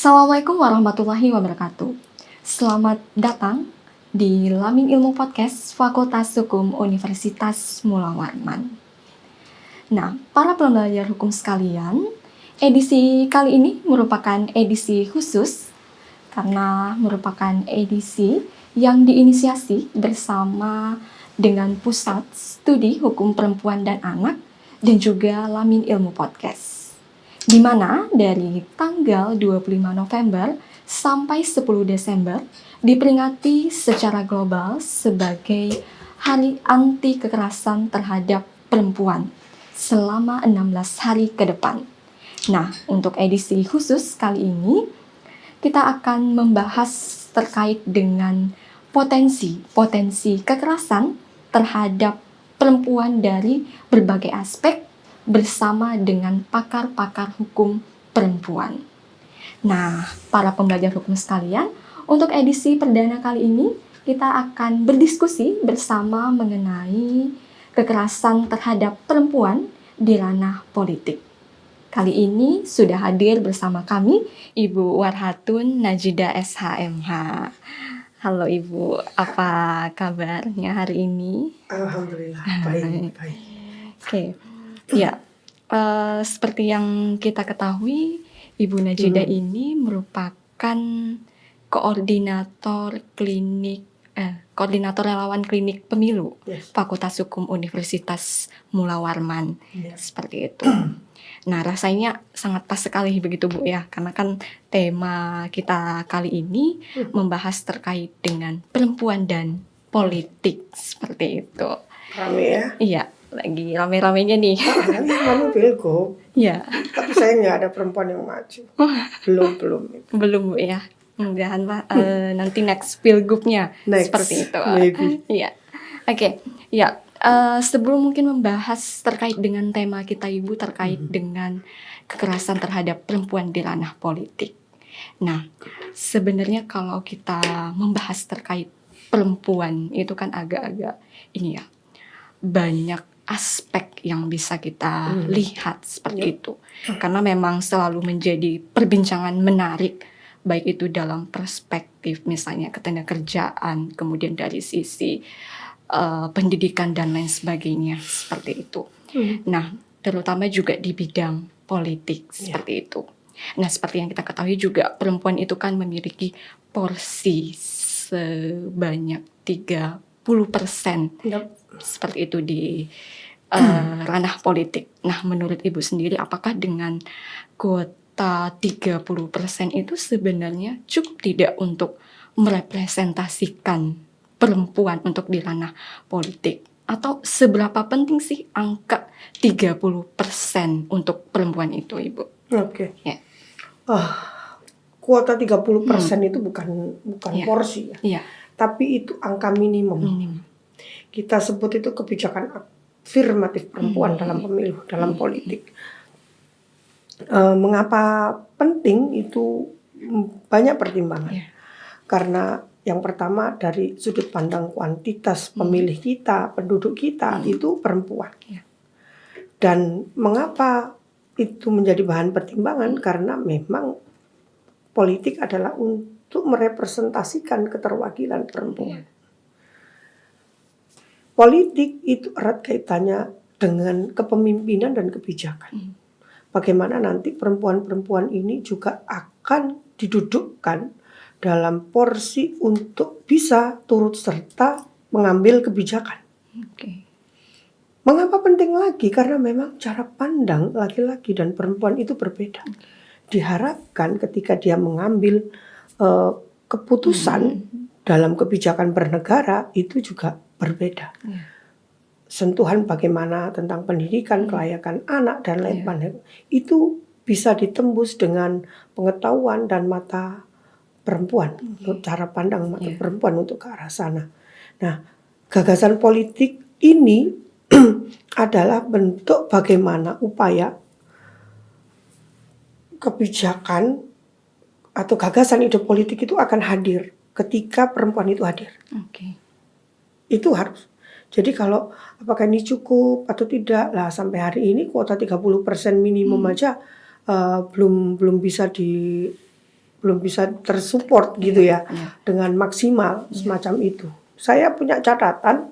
Assalamualaikum warahmatullahi wabarakatuh. Selamat datang di Lamin Ilmu Podcast Fakultas Hukum Universitas Mula Warman. Nah, para pembelajar hukum sekalian, edisi kali ini merupakan edisi khusus karena merupakan edisi yang diinisiasi bersama dengan Pusat Studi Hukum Perempuan dan Anak dan juga Lamin Ilmu Podcast. Di mana dari tanggal 25 November sampai 10 Desember diperingati secara global sebagai Hari Anti Kekerasan Terhadap Perempuan selama 16 hari ke depan. Nah, untuk edisi khusus kali ini kita akan membahas terkait dengan potensi kekerasan terhadap perempuan dari berbagai aspek bersama dengan pakar-pakar hukum perempuan. Nah, para pembelajar hukum sekalian, untuk edisi perdana kali ini kita akan berdiskusi bersama mengenai kekerasan terhadap perempuan di ranah politik. Kali ini sudah hadir bersama kami Ibu Warhatun Najida SHMH. Halo Ibu, apa kabarnya hari ini? Alhamdulillah, baik. Oke. Ya, seperti yang kita ketahui, Ibu Najida ini merupakan koordinator relawan klinik pemilu Fakultas Hukum Universitas Mula Warman, seperti itu. Nah, rasanya sangat pas sekali begitu Bu ya, karena kan tema kita kali ini membahas terkait dengan perempuan dan politik, seperti itu. Rame ya? Iya. Lagi rame-ramenya nih. Nanti kamu pilgub. Iya. Tapi saya nggak ada perempuan yang maju. Belum Bu ya. Mudahan nanti next pilgubnya seperti itu. Maybe. Iya. Oke. Ya. Sebelum mungkin membahas terkait dengan tema kita Ibu terkait dengan kekerasan terhadap perempuan di ranah politik. Nah, sebenarnya kalau kita membahas terkait perempuan itu kan agak-agak ini ya, banyak aspek yang bisa kita lihat seperti itu. Karena memang selalu menjadi perbincangan menarik, baik itu dalam perspektif misalnya ketenagakerjaan, kemudian dari sisi pendidikan dan lain sebagainya, seperti itu. Nah, terutama juga di bidang politik, seperti itu. Nah, seperti yang kita ketahui juga perempuan itu kan memiliki porsi sebanyak 30% seperti itu di ranah politik. Nah, menurut Ibu sendiri apakah dengan kuota 30% itu sebenarnya cukup tidak untuk merepresentasikan perempuan untuk di ranah politik? Atau seberapa penting sih angka 30% untuk perempuan itu, Ibu? Oke. Ya. Kuota 30% itu bukan porsi ya. Iya. Tapi itu angka minimum. Kita sebut itu kebijakan afirmatif perempuan dalam pemilu, dalam politik. Mengapa penting itu banyak pertimbangan. Karena yang pertama dari sudut pandang kuantitas pemilih kita, penduduk kita itu perempuan. Dan mengapa itu menjadi bahan pertimbangan? Karena memang politik adalah untuk merepresentasikan keterwakilan perempuan. Politik itu erat kaitannya dengan kepemimpinan dan kebijakan. Bagaimana nanti perempuan-perempuan ini juga akan didudukkan dalam porsi untuk bisa turut serta mengambil kebijakan. Oke. Mengapa penting lagi? Karena memang cara pandang laki-laki dan perempuan itu berbeda. Diharapkan ketika dia mengambil keputusan dalam kebijakan bernegara itu juga berbeda. Sentuhan bagaimana tentang pendidikan, kelayakan anak dan lain sebagainya itu bisa ditembus dengan pengetahuan dan mata perempuan, cara pandang mata perempuan untuk ke arah sana. Nah, gagasan politik ini adalah bentuk bagaimana upaya kebijakan atau gagasan ide politik itu akan hadir ketika perempuan itu hadir. Itu harus. Jadi kalau apakah ini cukup atau tidak lah, sampai hari ini kuota 30% minimum aja belum bisa tersupport gitu ya dengan maksimal semacam itu. Saya punya catatan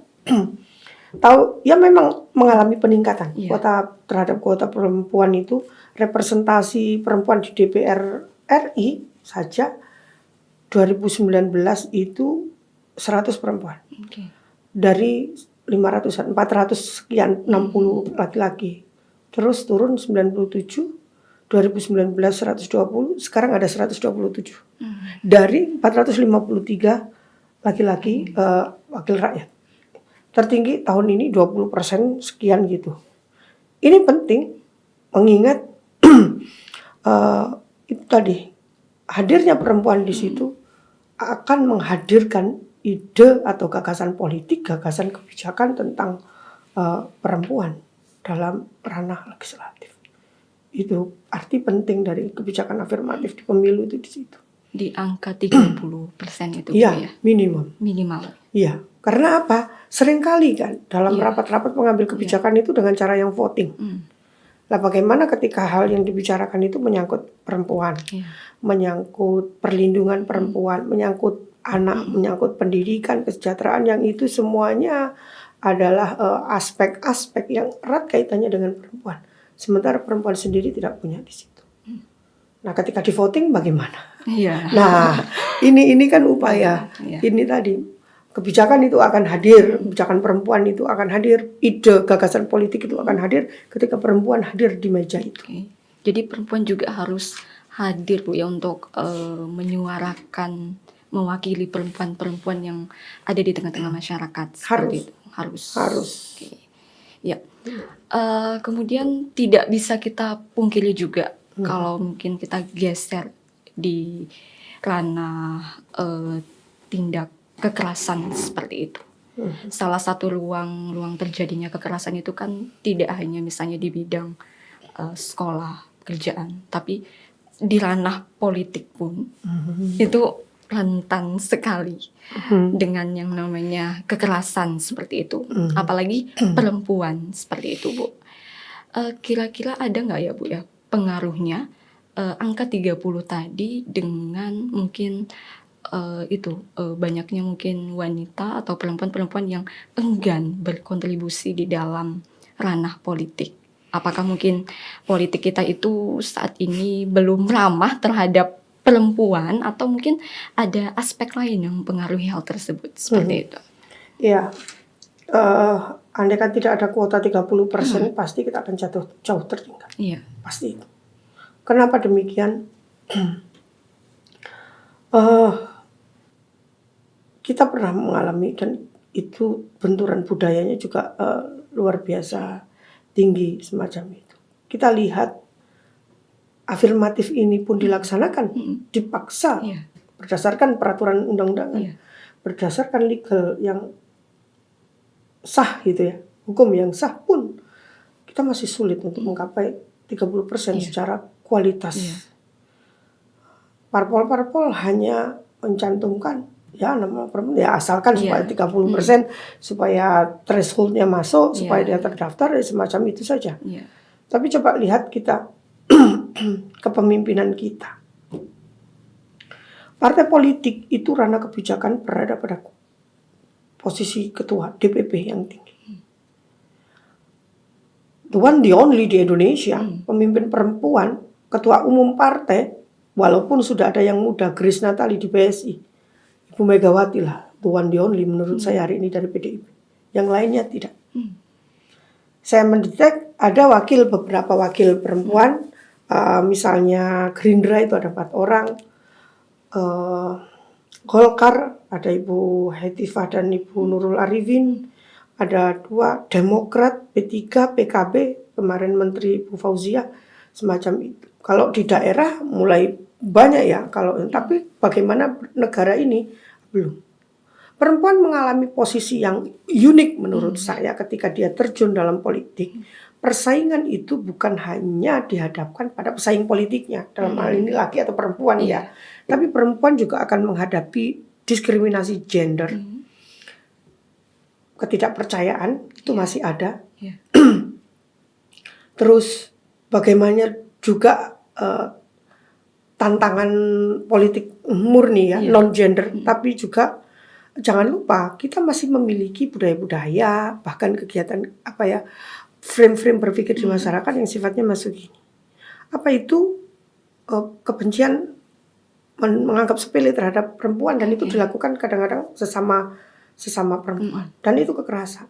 tahu ya memang mengalami peningkatan kuota terhadap kuota perempuan itu, representasi perempuan di DPR RI saja 2019 itu 100 perempuan. Dari 500-an, 400 sekian, 60 laki-laki. Terus turun 97, 2019 120, sekarang ada 127. Dari 453 laki-laki wakil rakyat. Tertinggi tahun ini 20% sekian gitu. Ini penting mengingat itu tadi hadirnya perempuan di situ akan menghadirkan ide atau gagasan politik, gagasan kebijakan tentang perempuan dalam ranah legislatif. Itu arti penting dari kebijakan afirmatif di pemilu itu di situ. Di angka 30% itu ya? Minimum. Iya, karena apa? Seringkali kan dalam rapat-rapat pengambil kebijakan itu dengan cara yang voting. Nah, bagaimana ketika hal yang dibicarakan itu menyangkut perempuan, menyangkut perlindungan perempuan, menyangkut anak, menyangkut pendidikan, kesejahteraan, yang itu semuanya adalah aspek-aspek yang erat kaitannya dengan perempuan. Sementara perempuan sendiri tidak punya di situ. Nah, ketika di voting bagaimana? Nah, ini kan upaya. Ini tadi kebijakan itu akan hadir, kebijakan perempuan itu akan hadir, ide gagasan politik itu akan hadir ketika perempuan hadir di meja itu. Jadi perempuan juga harus hadir Bu ya untuk menyuarakan, mewakili perempuan-perempuan yang ada di tengah-tengah masyarakat. Harus. Ya. Kemudian tidak bisa kita pungkiri juga kalau mungkin kita geser di ranah tindak kekerasan seperti itu. Salah satu ruang terjadinya kekerasan itu kan tidak hanya misalnya di bidang sekolah, kerjaan, tapi di ranah politik pun itu rentan sekali dengan yang namanya kekerasan seperti itu. Apalagi perempuan seperti itu, Bu. Kira-kira ada nggak ya Bu ya pengaruhnya angka 30 tadi dengan mungkin banyaknya mungkin wanita atau perempuan-perempuan yang enggan berkontribusi di dalam ranah politik. Apakah mungkin politik kita itu saat ini belum ramah terhadap perempuan atau mungkin ada aspek lain yang mempengaruhi hal tersebut seperti itu? Iya. Andai kan tidak ada kuota 30%, pasti kita akan jauh tertinggal. Iya. Pasti itu. Kenapa demikian? Kita pernah mengalami, dan itu benturan budayanya juga luar biasa tinggi semacam itu. Kita lihat afirmatif ini pun dilaksanakan, dipaksa berdasarkan peraturan undang-undangan, berdasarkan legal yang sah gitu ya, hukum yang sah pun kita masih sulit untuk menggapai 30% secara kualitas. Parpol-parpol hanya mencantumkan nama perempuan, asalkan supaya 30%, supaya thresholdnya masuk, supaya dia terdaftar, semacam itu saja. Tapi coba lihat kita kepemimpinan kita. Partai politik itu ranah kebijakan berada pada posisi ketua DPP yang tinggi. The one, the only di Indonesia, pemimpin perempuan, ketua umum partai Walaupun sudah ada yang muda, Grace Natali di PSI, Ibu Megawati lah, the one the only menurut saya hari ini dari PDIP. Yang lainnya tidak. Saya mendetek ada beberapa wakil perempuan, misalnya Gerindra itu ada 4 orang, Golkar ada Ibu Hetifah dan Ibu Nurul Arifin, ada 2, Demokrat, P3, PKB, kemarin Menteri Ibu Fauzia, semacam itu. Kalau di daerah mulai banyak ya, tapi bagaimana negara ini belum. Perempuan mengalami posisi yang unik menurut saya ketika dia terjun dalam politik. Persaingan itu bukan hanya dihadapkan pada pesaing politiknya, dalam hal ini laki atau perempuan ya. Tapi perempuan juga akan menghadapi diskriminasi gender. Ketidakpercayaan itu masih ada. Terus bagaimana juga tantangan politik murni ya, non-gender, tapi juga jangan lupa kita masih memiliki budaya-budaya, bahkan kegiatan frame-frame berpikir di masyarakat yang sifatnya maskulin. Apa itu kebencian menganggap sepele terhadap perempuan, dan itu dilakukan kadang-kadang sesama perempuan, dan itu kekerasan.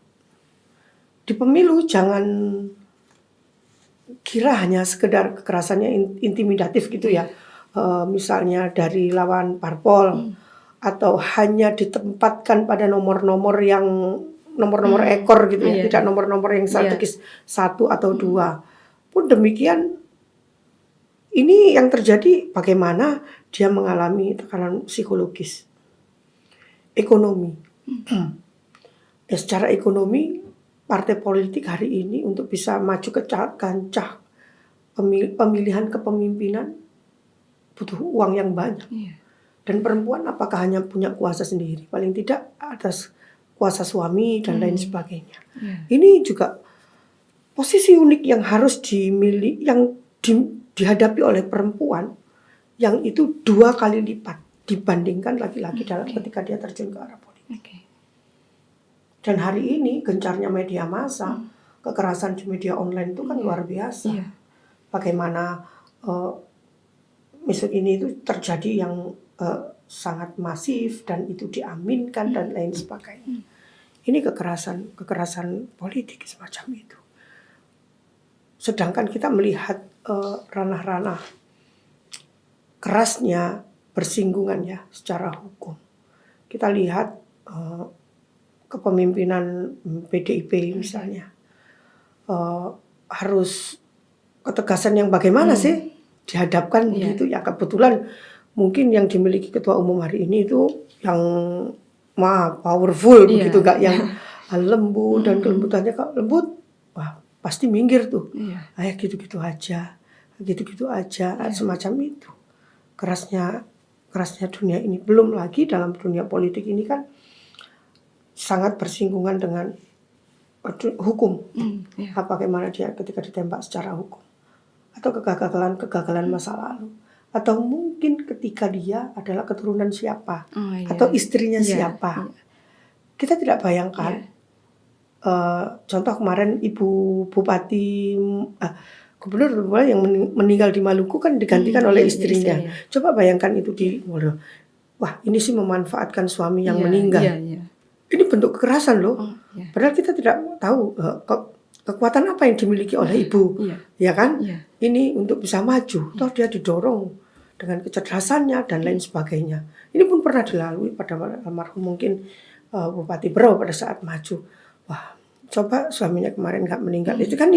Di pemilu jangan kira hanya sekedar kekerasannya intimidatif gitu ya, misalnya dari lawan parpol, atau hanya ditempatkan pada nomor-nomor ekor gitu ya, tidak nomor-nomor yang strategis 1 atau 2. Pun demikian, ini yang terjadi bagaimana dia mengalami tekanan psikologis, ekonomi. Secara ekonomi, partai politik hari ini untuk bisa maju ke kancah pemilihan kepemimpinan butuh uang yang banyak. Dan perempuan apakah hanya punya kuasa sendiri? Paling tidak atas kuasa suami dan lain sebagainya. Ini juga posisi unik yang harus dihadapi oleh perempuan, yang itu 2 kali lipat dibandingkan laki-laki ketika dia terjun ke arah politik. Dan hari ini gencarnya media massa, kekerasan di media online itu kan luar biasa. Bagaimana ini itu terjadi yang sangat masif, dan itu diaminkan dan lain sebagainya. Ini kekerasan politik semacam itu. Sedangkan kita melihat ranah-ranah kerasnya bersinggungan ya secara hukum. Kita lihat kepemimpinan PDIP misalnya, harus ketegasan yang bagaimana sih dihadapkan begitu ya. Kebetulan mungkin yang dimiliki ketua umum hari ini itu yang powerful begitu, gak yang lembut, dan kelembutannya kalau lembut, pasti minggir tuh. Gitu-gitu aja, semacam itu. Kerasnya dunia ini, belum lagi dalam dunia politik ini kan sangat bersinggungan dengan hukum. Bagaimana dia ketika ditembak secara hukum, atau kegagalan masa lalu, atau mungkin ketika dia adalah keturunan siapa, atau istrinya siapa. Kita tidak bayangkan. Contoh kemarin Ibu Bupati, Gubernur yang meninggal di Maluku kan digantikan oleh istrinya. Coba bayangkan itu wah ini sih memanfaatkan suami yang meninggal. Ini bentuk kekerasan loh. Padahal kita tidak tahu kekuatan apa yang dimiliki oleh ibu, ya kan? Ini untuk bisa maju, toh dia didorong dengan kecerdasannya dan lain sebagainya. Ini pun pernah dilalui pada almarhum mungkin Bupati Berau pada saat maju. Wah, coba suaminya kemarin nggak meninggal, itu kan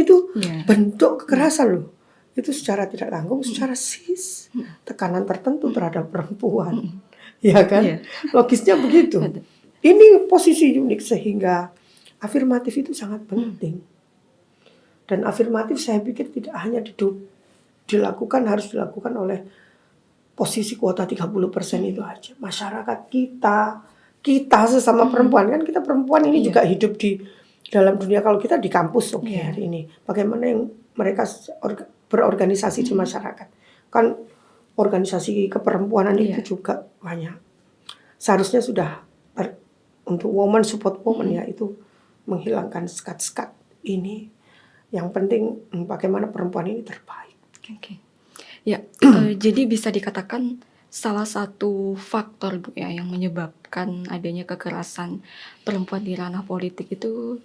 bentuk kekerasan loh. Itu secara tidak langsung, secara tekanan tertentu terhadap perempuan, ya kan? Logisnya begitu. Ini posisi unik sehingga afirmatif itu sangat penting. Dan afirmatif saya pikir tidak hanya harus dilakukan oleh posisi kuota 30% itu aja. Masyarakat kita sesama perempuan, kan kita perempuan ini juga hidup di dalam dunia. Kalau kita di kampus hari ini, bagaimana yang mereka berorganisasi di masyarakat, kan organisasi keperempuanan itu juga banyak. Seharusnya sudah untuk woman support woman ya, itu menghilangkan sekat-sekat ini. Yang penting bagaimana perempuan ini terbaik. Ya, jadi bisa dikatakan salah satu faktor Bu ya yang menyebabkan adanya kekerasan perempuan di ranah politik itu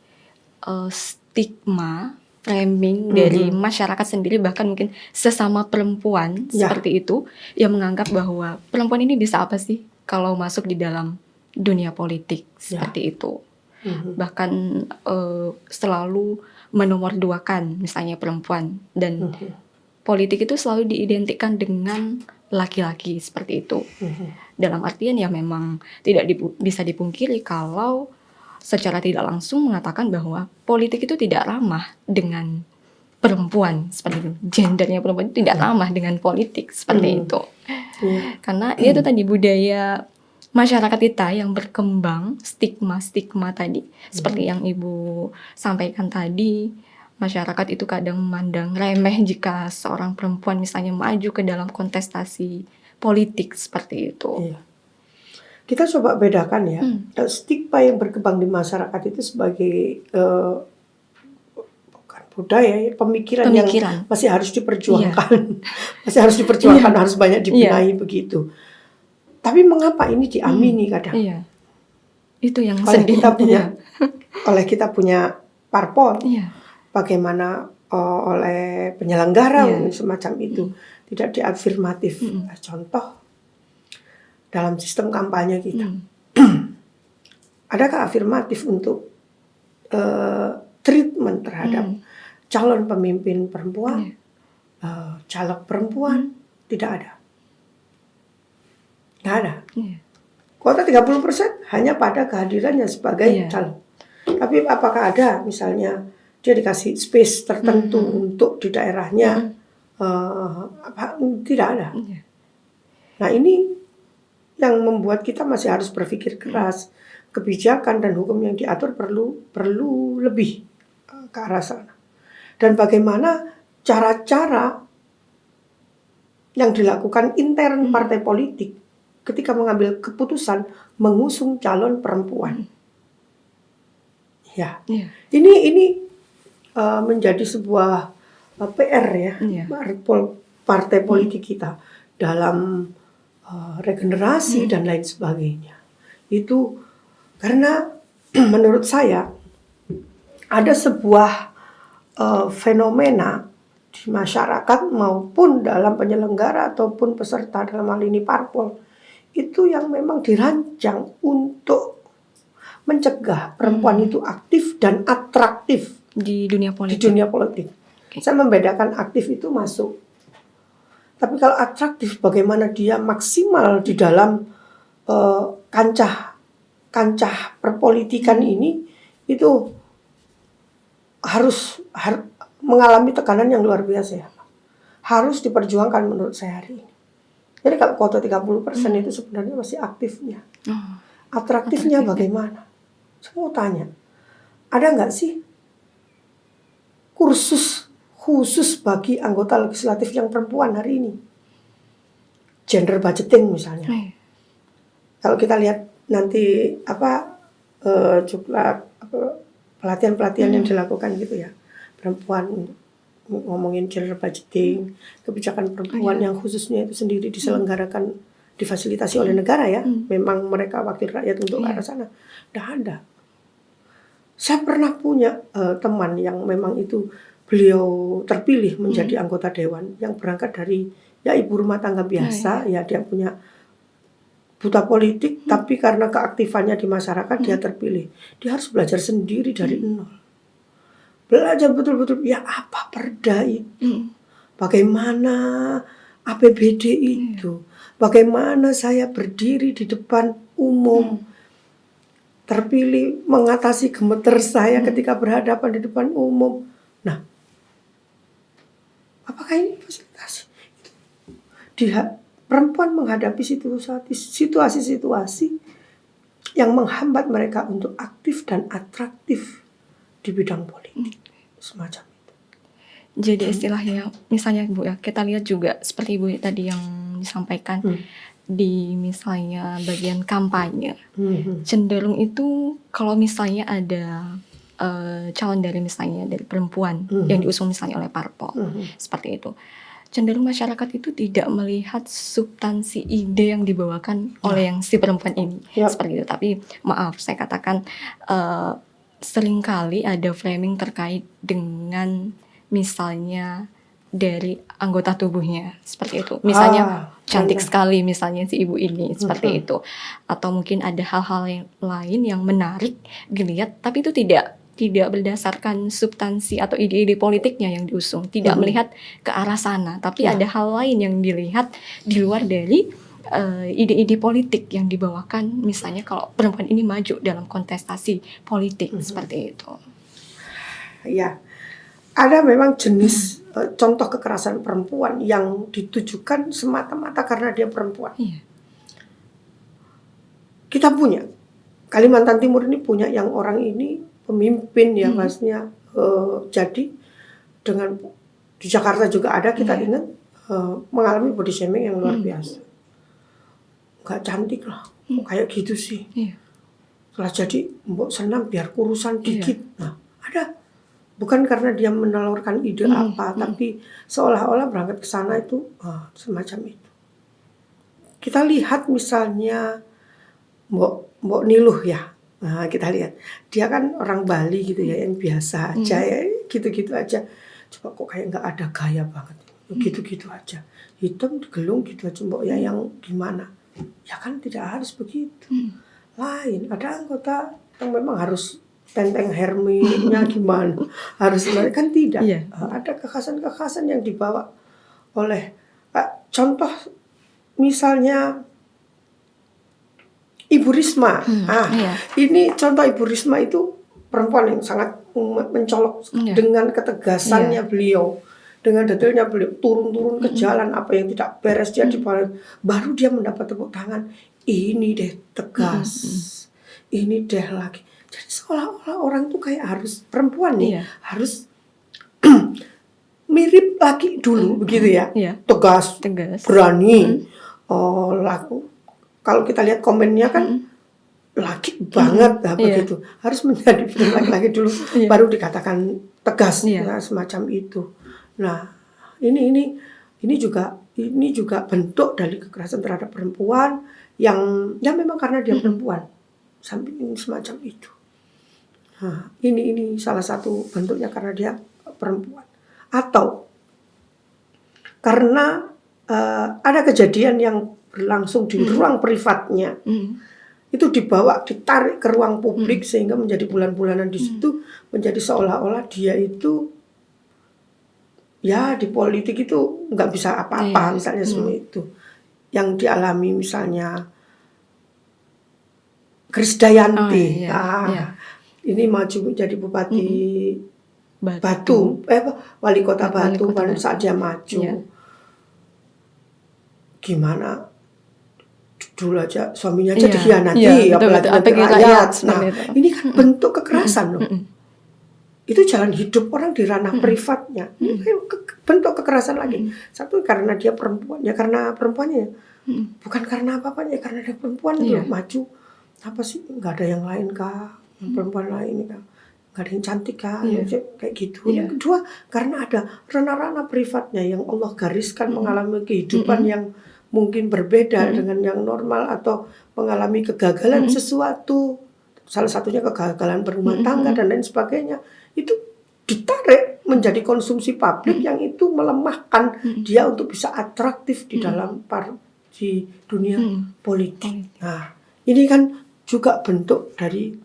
stigma, framing dari masyarakat sendiri, bahkan mungkin sesama perempuan Ya. seperti itu, yang menganggap bahwa perempuan ini bisa apa sih kalau masuk di dalam dunia politik seperti itu. Bahkan selalu menomorduakan misalnya perempuan, dan politik itu selalu diidentikan dengan laki-laki seperti itu. Dalam artian ya memang tidak bisa dipungkiri kalau secara tidak langsung mengatakan bahwa politik itu tidak ramah dengan perempuan seperti itu. Gendernya perempuan itu tidak ramah dengan politik seperti itu. Karena itu tadi budaya masyarakat kita yang berkembang, stigma-stigma tadi. Seperti yang Ibu sampaikan tadi, masyarakat itu kadang memandang remeh jika seorang perempuan misalnya maju ke dalam kontestasi politik seperti itu. Iya. Kita coba bedakan ya, stigma yang berkembang di masyarakat itu sebagai bukan budaya, pemikiran yang masih harus diperjuangkan, masih harus diperjuangkan, harus banyak dibenahi begitu. Tapi mengapa ini diamini kadang? Iya. Itu yang oleh kita punya, oleh kita punya parpol, bagaimana oleh penyelenggara semacam itu tidak diafirmatif. Contoh dalam sistem kampanye kita, adakah afirmatif untuk treatment terhadap calon pemimpin perempuan, caleg perempuan? Tidak ada. Nggak ada. Kuota 30% hanya pada kehadirannya sebagai calon. Tapi apakah ada misalnya dia dikasih space tertentu untuk di daerahnya? Tidak ada. Nah ini yang membuat kita masih harus berpikir keras. Kebijakan dan hukum yang diatur perlu lebih ke arah sana. Dan bagaimana cara-cara yang dilakukan intern partai politik ketika mengambil keputusan mengusung calon perempuan. Ya, ini menjadi sebuah PR ya, partai politik kita dalam regenerasi dan lain sebagainya. Itu karena menurut saya ada sebuah fenomena di masyarakat maupun dalam penyelenggara ataupun peserta dalam hal ini parpol itu yang memang dirancang untuk mencegah perempuan itu aktif dan atraktif di dunia politik. Saya membedakan aktif itu masuk. Tapi kalau atraktif, bagaimana dia maksimal di dalam kancah perpolitikan ini, itu harus mengalami tekanan yang luar biasa ya. Harus diperjuangkan menurut saya hari ini. Jadi kalau kuota 30% itu sebenarnya masih aktifnya. Atraktifnya bagaimana? Saya mau tanya, ada nggak sih kursus khusus bagi anggota legislatif yang perempuan hari ini? Gender budgeting misalnya. Kalau kita lihat nanti pelatihan-pelatihan yang dilakukan gitu ya, perempuan ngomongin gender budgeting, kebijakan perempuan yang khususnya itu sendiri diselenggarakan, difasilitasi oleh negara ya, memang mereka wakil rakyat untuk ke arah sana. Nggak ada. Saya pernah punya teman yang memang itu beliau terpilih menjadi anggota dewan yang berangkat dari ya ibu rumah tangga biasa, ya dia punya buta politik, tapi karena keaktifannya di masyarakat dia terpilih. Dia harus belajar sendiri dari nol. Belajar betul-betul ya apa perda itu, bagaimana APBD itu, bagaimana saya berdiri di depan umum, terpilih mengatasi gemeter saya ketika berhadapan di depan umum. Nah, apakah ini fasilitasi? Perempuan menghadapi situasi-situasi yang menghambat mereka untuk aktif dan atraktif di bidang politik, semacam itu. Jadi istilahnya, misalnya Bu ya, kita lihat juga seperti Ibu tadi yang disampaikan di misalnya bagian kampanye, cenderung itu kalau misalnya ada calon dari misalnya dari perempuan yang diusung misalnya oleh parpol, seperti itu. cenderung masyarakat itu tidak melihat substansi ide yang dibawakan oleh yang si perempuan ini. Seperti itu. Tapi maaf, saya katakan seringkali ada framing terkait dengan misalnya dari anggota tubuhnya seperti itu. Misalnya cantik sekali misalnya si ibu ini seperti itu. Atau mungkin ada hal-hal yang lain yang menarik dilihat, tapi itu tidak berdasarkan substansi atau ide-ide politiknya yang diusung, tidak melihat ke arah sana, tapi ada hal lain yang dilihat di luar dari ide-ide politik yang dibawakan, misalnya kalau perempuan ini maju dalam kontestasi politik seperti itu. Ya, ada memang jenis contoh kekerasan perempuan yang ditujukan semata-mata karena dia perempuan. Kita punya, Kalimantan Timur ini punya yang orang ini pemimpin ya maksudnya jadi dengan di Jakarta juga ada, kita ingat mengalami body shaming yang luar biasa. Gak cantik lah, kayak gitu sih. Setelah jadi mbok senam biar kurusan dikit. Nah, ada. Bukan karena dia menelurkan ide apa, tapi seolah-olah berangkat ke sana itu semacam itu. Kita lihat misalnya Mbok Niluh ya. Nah, kita lihat. Dia kan orang Bali gitu ya, yang biasa aja ya, gitu-gitu aja. Coba kok kayak nggak ada gaya banget. Gitu-gitu aja. Hitam digelung gitu aja, Mbok ya yang gimana? Ya kan tidak harus begitu. Lain, ada anggota yang memang harus tenteng herminya gimana, harus kan tidak. Ada kekhasan-kekhasan yang dibawa oleh contoh misalnya Ibu Risma. Ini contoh Ibu Risma itu perempuan yang sangat mencolok dengan ketegasannya beliau, dengan detailnya beliau turun-turun ke jalan, apa yang tidak beres dia dibalas, baru dia mendapat tepuk tangan. Ini deh tegas, ini deh lagi. Jadi seolah-olah orang tuh kayak harus perempuan nih harus mirip laki dulu begitu ya, tegas, berani, laku. Kalau kita lihat komennya kan laki banget begitu, harus menjadi laki-laki dulu baru dikatakan tegas, semacam itu. Nah ini juga bentuk dari kekerasan terhadap perempuan yang ya memang karena dia perempuan, samping semacam itu. Nah, ini salah satu bentuknya karena dia perempuan, atau karena ada kejadian yang berlangsung di ruang privatnya, itu ditarik ke ruang publik sehingga menjadi bulan-bulanan di situ, menjadi seolah-olah dia itu ya di politik itu nggak bisa apa-apa, misalnya semua itu yang dialami misalnya Krisdayanti. Ini maju menjadi bupati Batu, wali kota Batu pada saat dia maju. Gimana dulu aja suaminya aja dikhianati, apalagi rakyat. Nah, ini kan bentuk kekerasan loh. Itu jalan hidup orang di ranah privatnya. Ini bentuk kekerasan lagi. Satu karena dia perempuan, ya karena perempuannya. Bukan karena apa-apanya, karena dia perempuan loh, maju. Apa sih, nggak ada yang lain kah? Yang perempuan lain kah? Nggak ada yang cantik kah? Kayak gitu. Yang kedua, karena ada ranah-ranah privatnya yang Allah gariskan mengalami kehidupan yang mungkin berbeda dengan yang normal, atau mengalami kegagalan sesuatu, salah satunya kegagalan berumah tangga dan lain sebagainya, itu ditarik menjadi konsumsi publik yang itu melemahkan dia untuk bisa atraktif di dalam di dunia politik. Nah, ini kan juga bentuk dari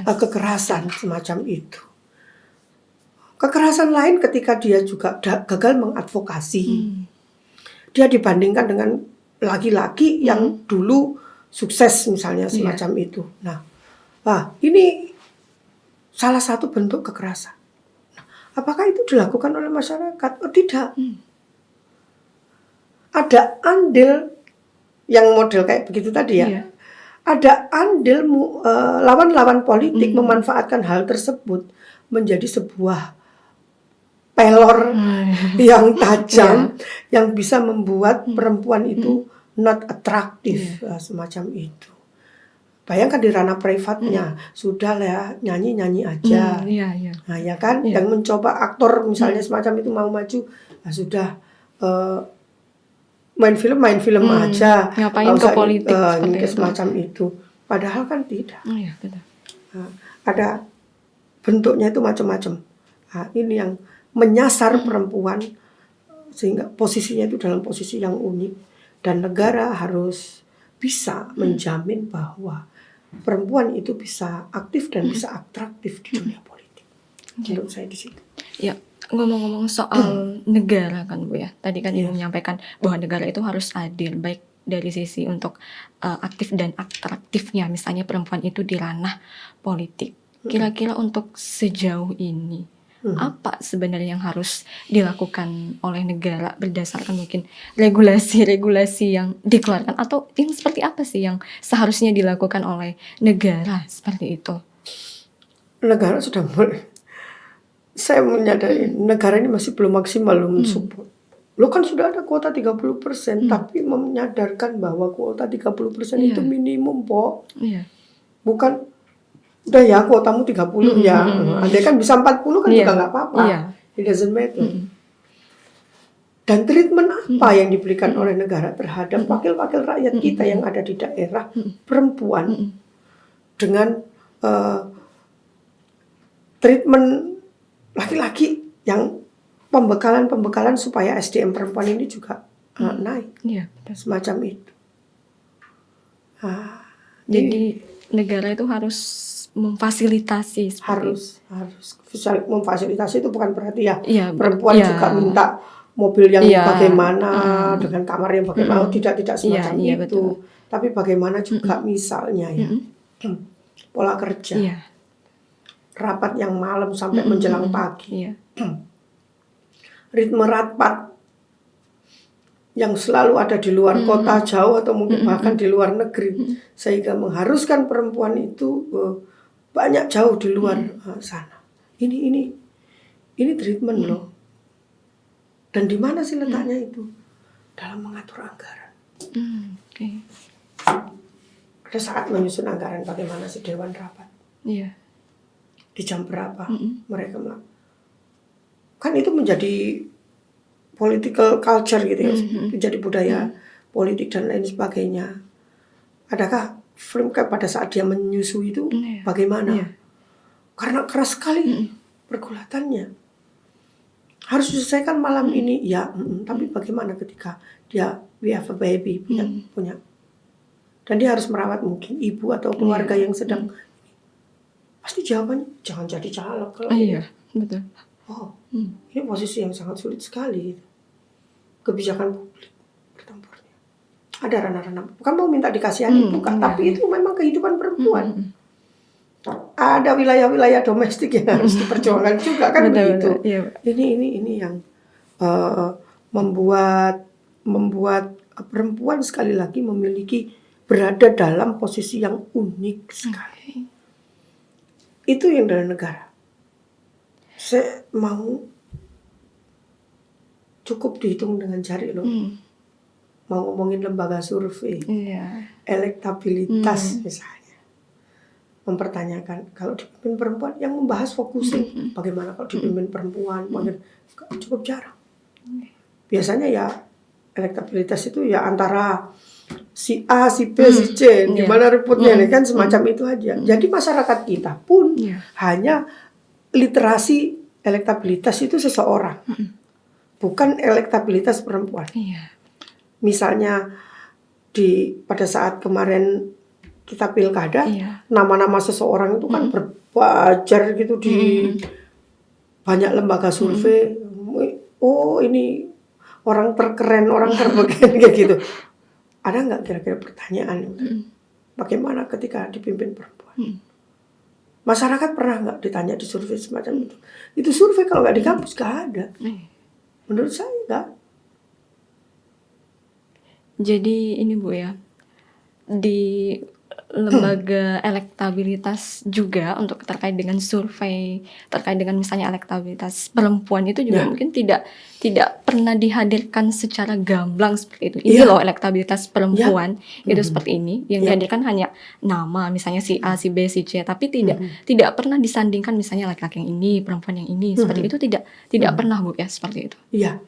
kekerasan semacam itu. Kekerasan lain ketika dia juga gagal mengadvokasi. Dia dibandingkan dengan laki-laki yang dulu sukses misalnya semacam itu. Nah, ini salah satu bentuk kekerasan. Nah, apakah itu dilakukan oleh masyarakat? Oh, tidak. Ada andil yang model kayak begitu tadi ya. Ada andil lawan-lawan politik memanfaatkan hal tersebut menjadi sebuah pelor yang tajam yang bisa membuat perempuan itu not attractive, semacam itu. Bayangkan di ranah privatnya sudah lah ya, nyanyi aja. Nah, ya kan, yang mencoba aktor misalnya semacam itu mau maju, sudah eh, main film aja, Ngapain nggak ke usah politik seperti ini itu. semacam itu. Padahal kan tidak. Iya, betul. Ada bentuknya itu macam-macam. Ini yang menyasar perempuan sehingga posisinya itu dalam posisi yang unik, dan negara harus bisa menjamin bahwa perempuan itu bisa aktif dan bisa atraktif di dunia politik. Menurut saya di situ. Ya, ngomong-ngomong soal negara kan Bu ya. Tadi kan Ibu menyampaikan bahwa negara itu harus adil, baik dari sisi untuk aktif dan atraktifnya, misalnya perempuan itu di ranah politik. Kira-kira untuk sejauh ini, apa sebenarnya yang harus dilakukan oleh negara berdasarkan mungkin regulasi-regulasi yang dikeluarkan, atau yang seperti apa sih yang seharusnya dilakukan oleh negara seperti itu? Negara sudah mulai. Saya menyadari negara ini masih belum maksimal mensupport. Lo kan sudah ada kuota 30%, tapi menyadarkan bahwa kuota 30% itu minimum, Po. Iya. Bukan, udah ya kuotamu 30 ya. Andai kan bisa 40 kan juga nggak apa-apa. It doesn't matter. Dan treatment apa yang diberikan oleh negara terhadap wakil-wakil rakyat kita yang ada di daerah, perempuan, dengan treatment laki-laki yang pembekalan supaya SDM perempuan ini juga naik. Iya, betul. Semacam itu. Jadi negara itu harus memfasilitasi harus memfasilitasi. Itu bukan berarti ya perempuan iya. juga minta mobil yang bagaimana, dengan kamar yang bagaimana. Tidak semacam itu. Betul. Tapi bagaimana juga misalnya ya pola kerja, rapat yang malam sampai menjelang pagi, ritme rapat yang selalu ada di luar kota jauh atau mungkin bahkan di luar negeri, sehingga mengharuskan perempuan itu banyak jauh di luar sana. Ini treatment loh. Dan di mana sih letaknya itu? Dalam mengatur anggaran. Pada saat menyusun anggaran, bagaimana sih dewan rapat? Iya. Di jam berapa mereka melakukan? Kan itu menjadi political culture gitu ya, menjadi budaya politik dan lain sebagainya. Adakah film kayak pada saat dia menyusui itu bagaimana? Karena keras sekali pergulatannya. Harus diselesaikan malam ini, ya. Tapi bagaimana ketika dia we have a baby, punya, dan dia harus merawat mungkin ibu atau keluarga yang sedang. Pasti jawabannya jangan jadi caleg kalau betul. Ini posisi yang sangat sulit sekali. Kebijakan publik bertempurnya. Ada ranah-ranah, bukan mau minta dikasihani, bukan, tapi itu memang kehidupan perempuan. Ada wilayah-wilayah domestik yang harus diperjuangkan juga kan begitu. Ini yang membuat perempuan sekali lagi berada dalam posisi yang unik sekali. Itu yang dari negara. Saya mau cukup dihitung dengan jari loh. Mau ngomongin lembaga survei, elektabilitas misalnya, mempertanyakan kalau dipimpin perempuan, yang membahas fokusnya bagaimana kalau dipimpin perempuan, cukup jarang. Biasanya ya elektabilitas itu ya antara si A, si B, si C, gimana reputnya kan semacam itu aja. Jadi masyarakat kita pun hanya literasi elektabilitas itu seseorang, bukan elektabilitas perempuan. Misalnya pada saat kemarin kita pilkada, nama-nama seseorang itu kan berbajar gitu di banyak lembaga survei. Oh ini orang terkeren, orang terbegen kayak gitu. Ada nggak kira-kira pertanyaan bagaimana ketika dipimpin perempuan? Masyarakat pernah nggak ditanya di survei semacam itu? Itu survei kalau nggak di kampus nggak ada. Menurut saya nggak. Jadi ini Bu ya, di lembaga elektabilitas juga untuk terkait dengan survei, terkait dengan misalnya elektabilitas perempuan itu juga mungkin tidak pernah dihadirkan secara gamblang seperti itu. Ini loh elektabilitas perempuan itu seperti ini, yang dihadirkan hanya nama misalnya si A, si B, si C, tapi tidak pernah disandingkan misalnya laki-laki yang ini, perempuan yang ini, seperti itu tidak pernah Bu ya, seperti itu. Iya.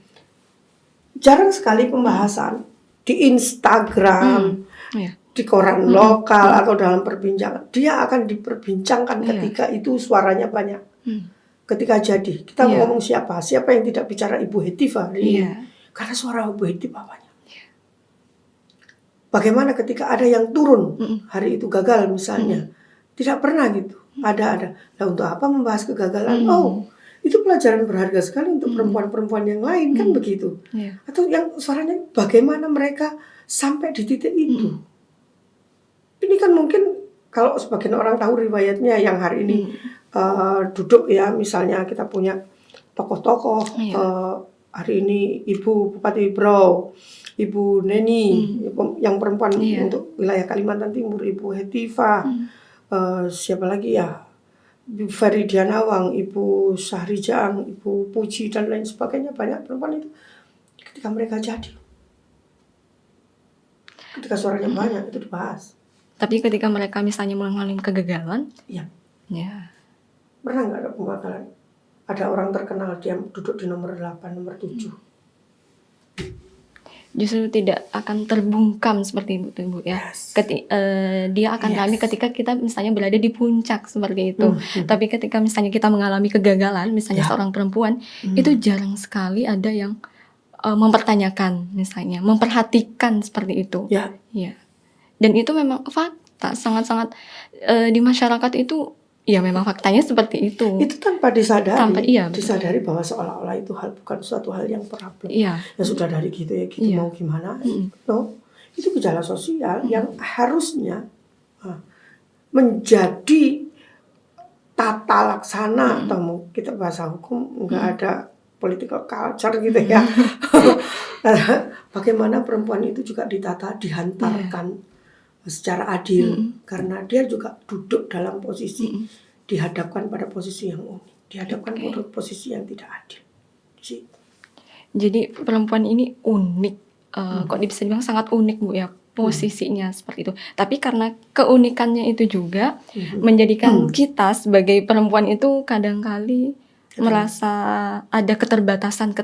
jarang sekali pembahasan di Instagram, Iya. di koran lokal atau dalam perbincangan. Dia akan diperbincangkan ketika itu suaranya banyak. Ketika jadi, kita ngomong siapa yang tidak bicara Ibu Hetifah hari ini, karena suara Ibu Hetifah banyak. Bagaimana ketika ada yang turun hari itu gagal misalnya, tidak pernah gitu. Ada. Nah, untuk apa membahas kegagalan? Oh, itu pelajaran berharga sekali untuk perempuan-perempuan yang lain kan begitu. Atau yang suaranya bagaimana mereka sampai di titik itu. Ini kan mungkin kalau sebagian orang tahu riwayatnya yang hari ini duduk ya, misalnya kita punya tokoh-tokoh hari ini Ibu Bupati Brau, Ibu Neni, yang perempuan untuk wilayah Kalimantan Timur, Ibu Hetifah, siapa lagi ya, Ibu Feridianawang, Ibu Sahrijang, Ibu Puji dan lain sebagainya, banyak perempuan itu ketika mereka jadi, ketika suaranya banyak itu dibahas. Tapi ketika mereka misalnya mengalami kegagalan, pernah nggak ada pembakalan? Ada orang terkenal dia duduk di nomor 8, nomor 7. Justru tidak akan terbungkam seperti itu, Bu ya. Dia akan rame ketika kita misalnya berada di puncak seperti itu. Tapi ketika misalnya kita mengalami kegagalan, misalnya seorang perempuan, itu jarang sekali ada yang mempertanyakan, misalnya memperhatikan seperti itu. Dan itu memang fakta sangat-sangat di masyarakat itu. Ya memang faktanya seperti itu. Itu tanpa disadari, disadari bahwa seolah-olah itu bukan suatu hal yang problem. Ya sudah dari gitu ya gitu, mau gimana? No, itu gejala sosial yang harusnya menjadi tata laksana atau kita bahasa hukum nggak ada political culture gitu ya. Bagaimana perempuan itu juga ditata, dihantarkan secara adil, karena dia juga duduk dalam posisi dihadapkan pada posisi yang unik, dihadapkan pada posisi yang tidak adil. Jadi perempuan ini unik, kok bisa dibilang sangat unik Bu ya posisinya seperti itu. Tapi karena keunikannya itu juga menjadikan kita sebagai perempuan itu kadang-kali merasa ada keterbatasan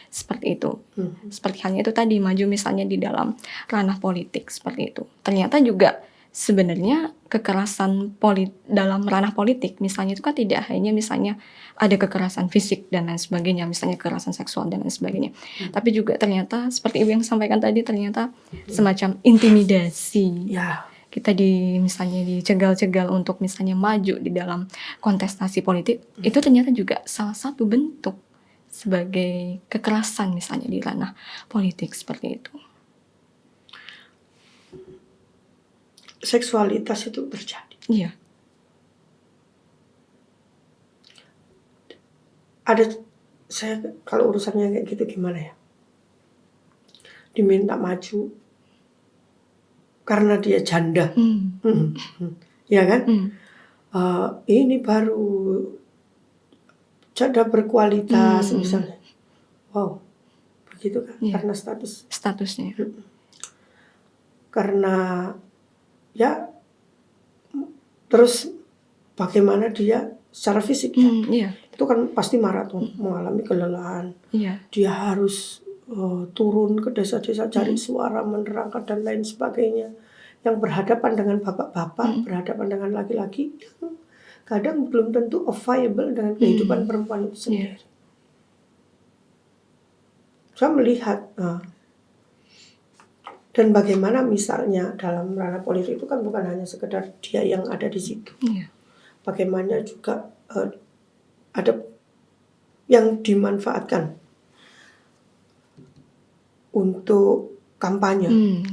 seperti itu. Seperti halnya itu tadi maju misalnya di dalam ranah politik seperti itu. Ternyata juga sebenarnya kekerasan dalam ranah politik misalnya itu kan tidak hanya misalnya ada kekerasan fisik dan lain sebagainya, misalnya kekerasan seksual dan lain sebagainya. Tapi juga ternyata seperti Ibu yang sampaikan tadi, ternyata semacam intimidasi. Kita misalnya dicegal-cegal untuk misalnya maju di dalam kontestasi politik, itu ternyata juga salah satu bentuk sebagai kekerasan misalnya di ranah politik seperti itu. Seksualitas itu terjadi. Saya kalau urusannya kayak gitu gimana ya? Diminta maju karena dia janda, ya kan? Ini baru janda berkualitas misalnya. Wow, begitu kan? Karena statusnya. Karena ya, terus bagaimana dia secara fisik itu kan pasti maraton, mengalami kelelahan. Dia harus turun ke desa-desa cari suara, menerangkan dan lain sebagainya. Yang berhadapan dengan bapak-bapak, berhadapan dengan laki-laki yang kadang belum tentu viable dengan kehidupan perempuan itu sendiri. Saya melihat dan bagaimana misalnya dalam ranah politik itu kan bukan hanya sekedar dia yang ada di situ. Bagaimana juga ada yang dimanfaatkan untuk kampanye,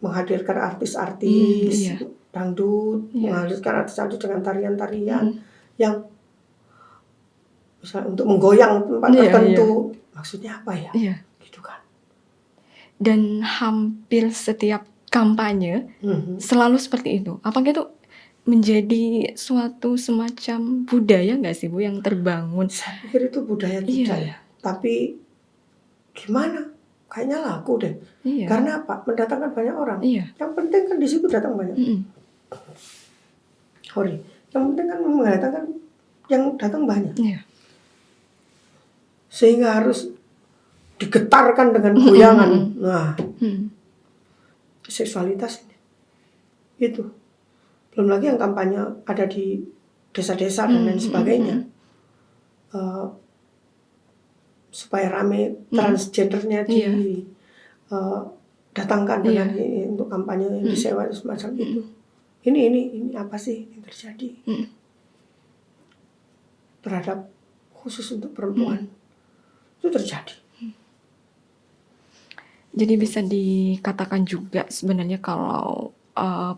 menghadirkan artis-artis dangdut, menghadirkan artis-artis dengan tarian-tarian yang misalnya untuk menggoyang tempat tertentu. Maksudnya apa ya? Gitu kan. Dan hampir setiap kampanye selalu seperti itu. Apakah itu menjadi suatu semacam budaya nggak sih Bu yang terbangun? Saya pikir itu budaya kita ya. Tapi gimana? Kayaknya laku deh. Karena apa? Mendatangkan banyak orang. Yang penting kan di situ datang banyak. Yang penting kan mendatangkan yang datang banyak. Sehingga harus digetarkan dengan goyangan. Nah, seksualitas ini. Itu. Belum lagi yang kampanye ada di desa-desa dan lain sebagainya. Supaya rame transgendernya datangkan dengan ini, untuk kampanye yang disewa semacam itu. Ini apa sih yang terjadi terhadap khusus untuk perempuan? Itu terjadi. Jadi bisa dikatakan juga sebenarnya kalau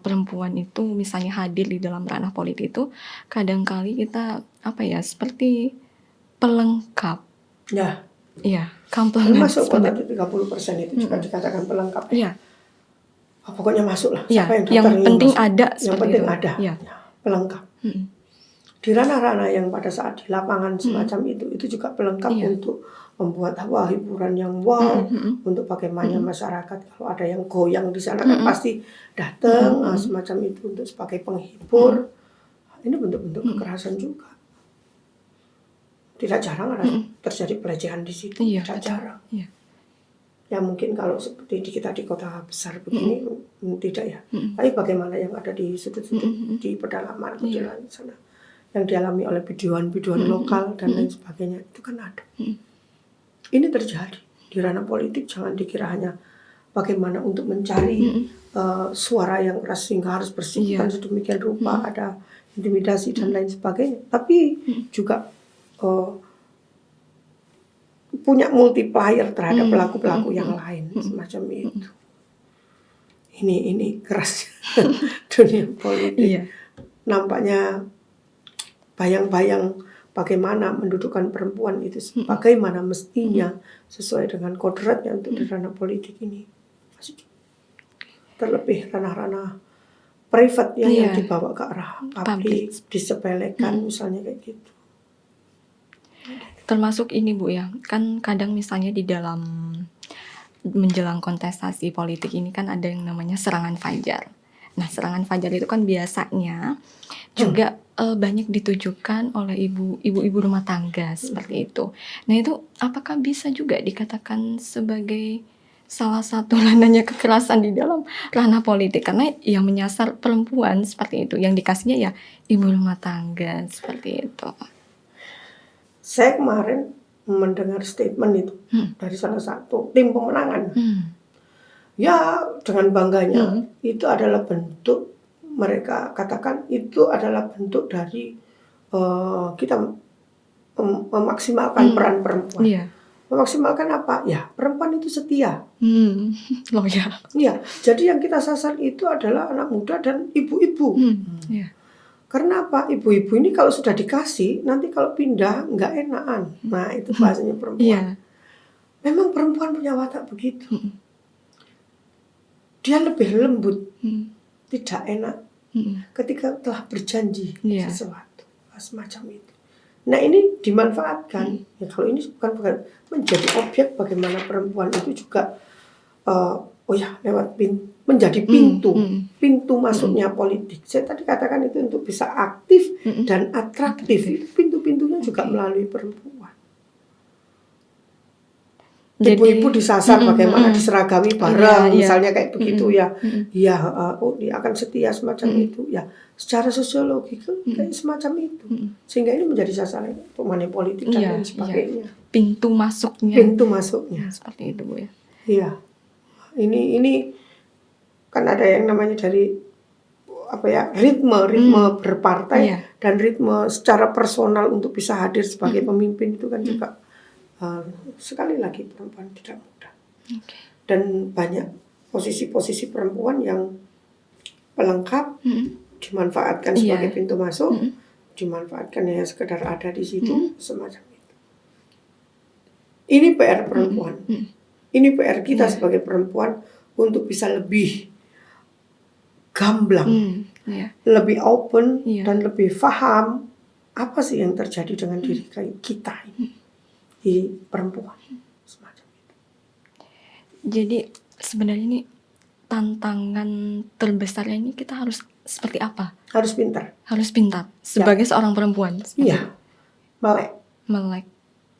perempuan itu misalnya hadir di dalam ranah politik itu kadangkali kita seperti pelengkap. Ya. Iya, komplement. Masuk kota 30% itu juga dikatakan pelengkap. Iya. Pokoknya masuk lah. Ya, Siapa yang yang penting masuk. ada. Yang penting itu. ada. Ya. Pelengkap. Di ranah-ranah yang pada saat di lapangan semacam itu juga pelengkap untuk membuat hiburan yang untuk bagaimana masyarakat kalau ada yang goyang di sana kan pasti datang semacam itu untuk sebagai penghibur. Ini bentuk-bentuk kekerasan juga. Tidak jarang ada terjadi pelecehan di situ. Tidak jarang. Iya. Ya mungkin kalau seperti kita di kota besar begini tidak ya. Tapi bagaimana yang ada di sudut-sudut di pedalaman kecil sana yang dialami oleh biduan-biduan lokal dan lain sebagainya itu kan ada. Ini terjadi di ranah politik. Jangan dikira hanya bagaimana untuk mencari suara yang keras sehingga harus bersihkan sedemikian rupa ada intimidasi dan lain sebagainya. Tapi juga punya multiplier terhadap pelaku-pelaku yang lain semacam itu. Ini keras dunia politik. Nampaknya bayang-bayang bagaimana mendudukan perempuan itu bagaimana mestinya sesuai dengan kodratnya untuk di ranah politik ini. Terlebih ranah-ranah privat yang dibawa ke arah publik, disepelekan misalnya kayak gitu. Termasuk ini Bu ya, kan kadang misalnya di dalam menjelang kontestasi politik ini kan ada yang namanya serangan fajar. Nah, serangan fajar itu kan biasanya juga banyak ditujukan oleh ibu-ibu rumah tangga seperti itu. Nah, itu apakah bisa juga dikatakan sebagai salah satu ranahnya kekerasan di dalam ranah politik? Karena yang menyasar perempuan seperti itu, yang dikasihnya ya ibu rumah tangga seperti itu. Saya kemarin mendengar statement itu dari salah satu tim pemenangan. Ya dengan bangganya itu adalah bentuk, mereka katakan itu adalah bentuk dari kita memaksimalkan peran perempuan. Memaksimalkan apa? Ya perempuan itu setia. Loyal. Iya, jadi yang kita sasar itu adalah anak muda dan ibu-ibu. Karena apa? Ibu-ibu ini kalau sudah dikasih, nanti kalau pindah nggak enakan. Nah itu bahasanya perempuan. Memang perempuan punya watak begitu. Dia lebih lembut, tidak enak ketika telah berjanji sesuatu semacam itu. Nah ini dimanfaatkan. Ya kalau ini bukan menjadi objek bagaimana perempuan itu juga lewat menjadi pintu masuknya politik. Saya tadi katakan itu untuk bisa aktif dan atraktif. Itu pintu-pintunya juga melalui perempuan. Ibu-ibu disasar bagaimana diseragami bareng, misalnya kayak begitu ya. Dia akan setia semacam itu ya. Secara sosiologi kayak semacam itu. Sehingga ini menjadi sasaran money politik dan lain sebagainya. Pintu masuknya. Seperti itu Bu ya. Iya. Ini kan ada yang namanya dari ritme berpartai dan ritme secara personal untuk bisa hadir sebagai pemimpin itu kan juga sekali lagi perempuan tidak mudah. Dan banyak posisi-posisi perempuan yang pelengkap dimanfaatkan sebagai pintu masuk, dimanfaatkan ya sekedar ada di situ semacam itu. Ini PR perempuan. Ini PR kita sebagai perempuan untuk bisa lebih gamblang, lebih open dan lebih paham apa sih yang terjadi dengan diri kita ini di perempuan semacam itu. Jadi sebenarnya ini tantangan terbesarnya ini kita harus seperti apa? Harus pintar. Sebagai seorang perempuan. Iya, melek.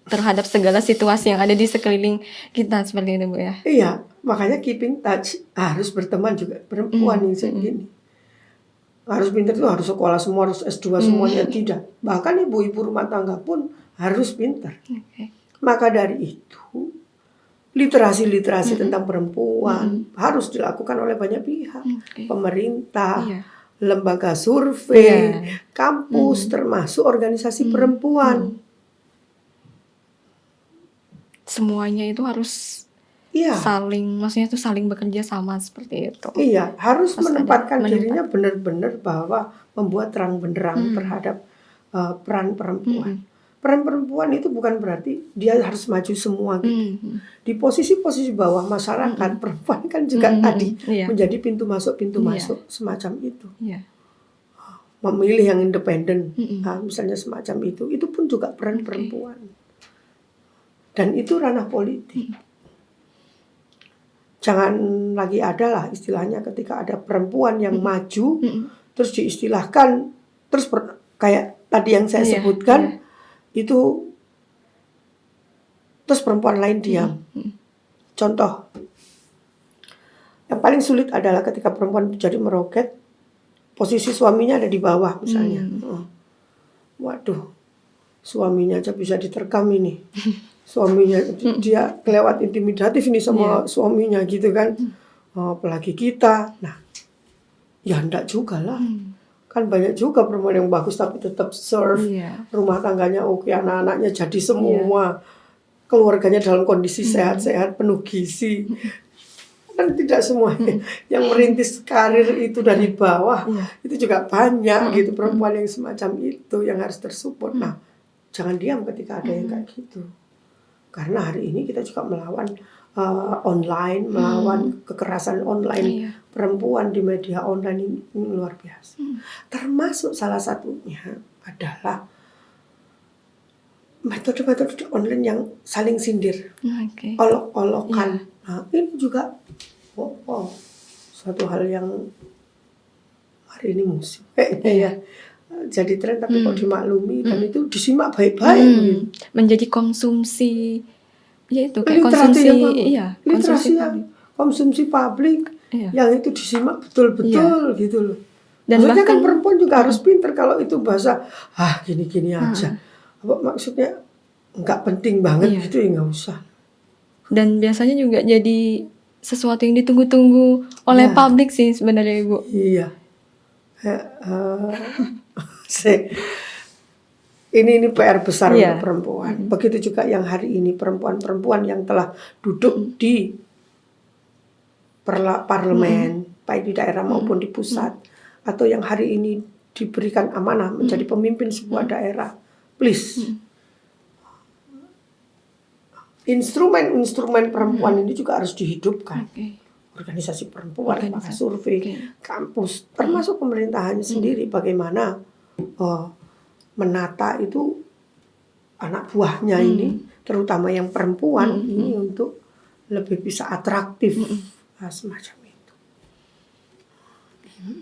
terhadap segala situasi yang ada di sekeliling kita seperti itu Bu ya. Iya, makanya keeping touch harus berteman juga perempuan yang segini. Harus pintar itu harus sekolah semua, harus S2 semuanya, tidak. Bahkan ibu-ibu rumah tangga pun harus pintar. Oke. Maka dari itu literasi tentang perempuan harus dilakukan oleh banyak pihak. Oke. Pemerintah, Iya. lembaga survei, Iya. kampus, termasuk organisasi perempuan. Semuanya itu harus Iya. maksudnya itu saling bekerja sama seperti itu. Iya, harus Harus menempatkan ada- dirinya benar-benar bahwa membuat terang benderang terhadap peran perempuan. Peran perempuan itu bukan berarti dia harus maju semua gitu. Di posisi-posisi bawah masyarakat, perempuan kan juga tadi Iya. menjadi pintu masuk semacam itu. Iya. Memilih yang independen, misalnya semacam itu pun juga peran perempuan. Dan itu ranah politik. Jangan lagi ada lah istilahnya ketika ada perempuan yang maju, terus diistilahkan, terus kayak tadi yang saya sebutkan, itu terus perempuan lain diam. Contoh, yang paling sulit adalah ketika perempuan jadi meroket, posisi suaminya ada di bawah misalnya. Waduh, suaminya aja bisa diterkam ini. Suaminya dia kelewat intimidatif ini sama suaminya gitu kan. Apalagi kita. Nah, ya enggak juga lah. Kan banyak juga perempuan yang bagus tapi tetap serve. Rumah tangganya oke, anak-anaknya jadi semua. Keluarganya dalam kondisi sehat-sehat, penuh gizi. Dan tidak semua yang merintis karir itu dari bawah. Itu juga banyak gitu perempuan yang semacam itu yang harus tersupport. Nah, jangan diam ketika ada yang kayak gitu. Karena hari ini kita juga melawan online, melawan kekerasan online perempuan di media online ini luar biasa. Termasuk salah satunya adalah metode-metode online yang saling sindir, olok-olokan. Nah, ini juga suatu hal yang hari ini musim ya. Jadi tren tapi kok dimaklumi dan itu disimak baik-baik gitu. Menjadi konsumsi yaitu kayak Literasi konsumsi konsumsi publik yang itu disimak betul-betul gitu loh. Dan maksudnya bahkan kan perempuan juga harus pintar kalau itu bahasa gini-gini aja. Apa maksudnya nggak penting banget gitu ya nggak usah. Dan biasanya juga jadi sesuatu yang ditunggu-tunggu oleh publik sih sebenarnya Ibu. Iya. Ini PR besar untuk perempuan. Begitu juga yang hari ini perempuan-perempuan yang telah duduk di parlemen, baik di daerah maupun di pusat, atau yang hari ini diberikan amanah menjadi pemimpin sebuah daerah. Please, instrumen-instrumen perempuan ini juga harus dihidupkan. Organisasi perempuan, survei, kampus, termasuk pemerintahannya sendiri, bagaimana menata itu anak buahnya ini, terutama yang perempuan ini untuk lebih bisa atraktif, semacam itu.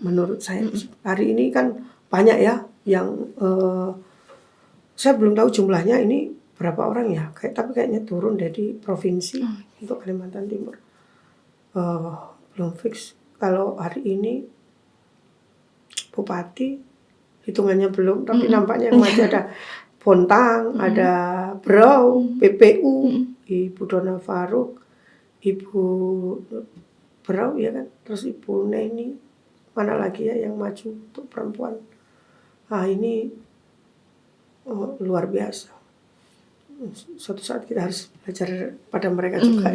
Menurut saya hari ini kan banyak ya yang saya belum tahu jumlahnya ini berapa orang ya, tapi kayaknya turun dari provinsi untuk Kalimantan Timur. Belum fix. Kalau hari ini bupati hitungannya belum, tapi nampaknya yang masih ada Bontang, ada Brau, PPU, Ibu Dona Faruk, Ibu Brau ya kan, terus Ibu Neni, mana lagi ya yang maju untuk perempuan. Ini luar biasa. Suatu saat kita harus belajar pada mereka juga.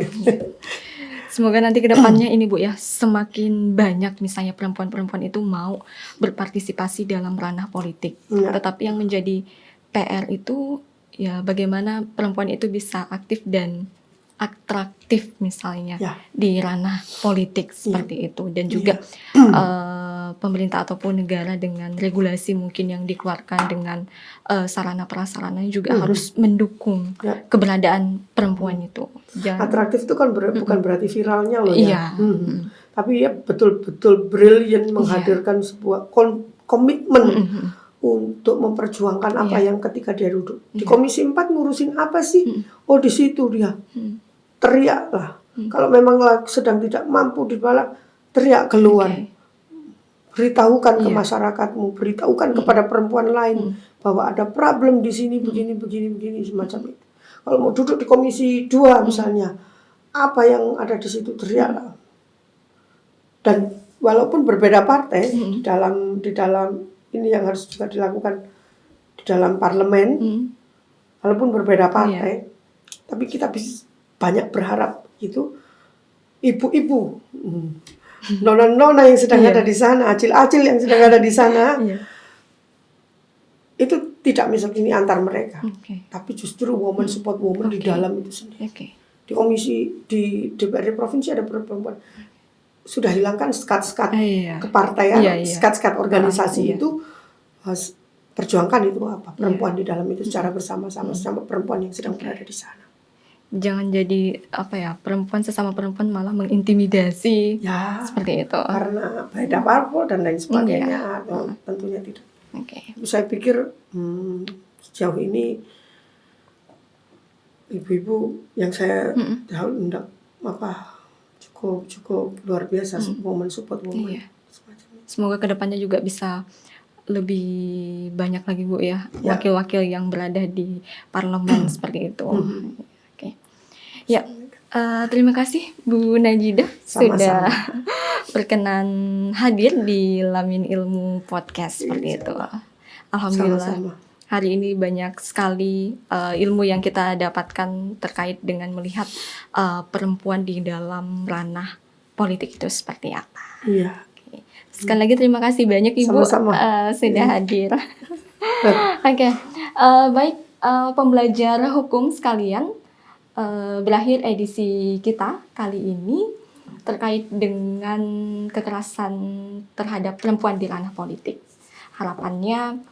Semoga nanti ke depannya ini Bu ya, semakin banyak misalnya perempuan-perempuan itu mau berpartisipasi dalam ranah politik. Tetapi yang menjadi PR itu ya bagaimana perempuan itu bisa aktif dan atraktif misalnya di ranah politik seperti itu. Dan juga pemerintah ataupun negara dengan regulasi mungkin yang dikeluarkan dengan sarana prasarana juga harus mendukung keberadaan perempuan itu. Atraktif itu kan bukan berarti viralnya loh ya. Tapi ya betul-betul brilliant menghadirkan sebuah komitmen untuk memperjuangkan apa Iya. yang ketika dia duduk. Di Iya. Komisi 4 ngurusin apa sih? Oh, di situ dia. Teriak lah. Kalau memang sedang tidak mampu di bala, teriak keluar. Oke. Beritahukan ke Iya. masyarakatmu, beritahukan kepada perempuan lain bahwa ada problem di sini begini semacam itu. Kalau mau duduk di Komisi 2 misalnya, apa yang ada di situ teriaklah. Dan walaupun berbeda partai di dalam ini yang harus juga dilakukan di dalam parlemen, walaupun berbeda partai, tapi kita bisa banyak berharap itu ibu-ibu, nona-nona yang sedang ada di sana, acil-acil yang sedang ada di sana, itu tidak misogyni antar mereka, tapi justru woman support woman di dalam itu sendiri. Di komisi di DPRD provinsi ada perempuan, sudah hilangkan sekat-sekat kepartaian, sekat-sekat organisasi itu, perjuangkan itu apa perempuan di dalam itu secara bersama-sama sama perempuan yang sedang berada di sana. Jangan jadi perempuan sesama perempuan malah mengintimidasi seperti itu. Karena beda parpol dan lain sebagainya, tentunya tidak. Saya pikir sejauh ini ibu-ibu yang saya tahu cukup luar biasa, woman support woman. Semoga kedepannya juga bisa lebih banyak lagi Bu ya, wakil-wakil yang berada di parlemen seperti itu. Ya, terima kasih Bu Najida sudah berkenan hadir di Lamin Ilmu Podcast seperti itu. Alhamdulillah. Sama-sama. Hari ini banyak sekali ilmu yang kita dapatkan terkait dengan melihat perempuan di dalam ranah politik itu seperti apa. Iya. Sekali lagi terima kasih banyak Ibu sudah hadir. Baik pembelajar hukum sekalian, berakhir edisi kita kali ini terkait dengan kekerasan terhadap perempuan di ranah politik. Harapannya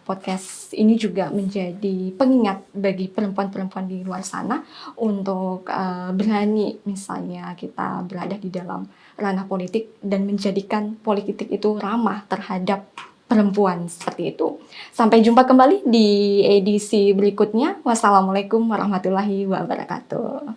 podcast ini juga menjadi pengingat bagi perempuan-perempuan di luar sana untuk berani misalnya kita berada di dalam ranah politik dan menjadikan politik itu ramah terhadap perempuan seperti itu. Sampai jumpa kembali di edisi berikutnya. Wassalamualaikum warahmatullahi wabarakatuh.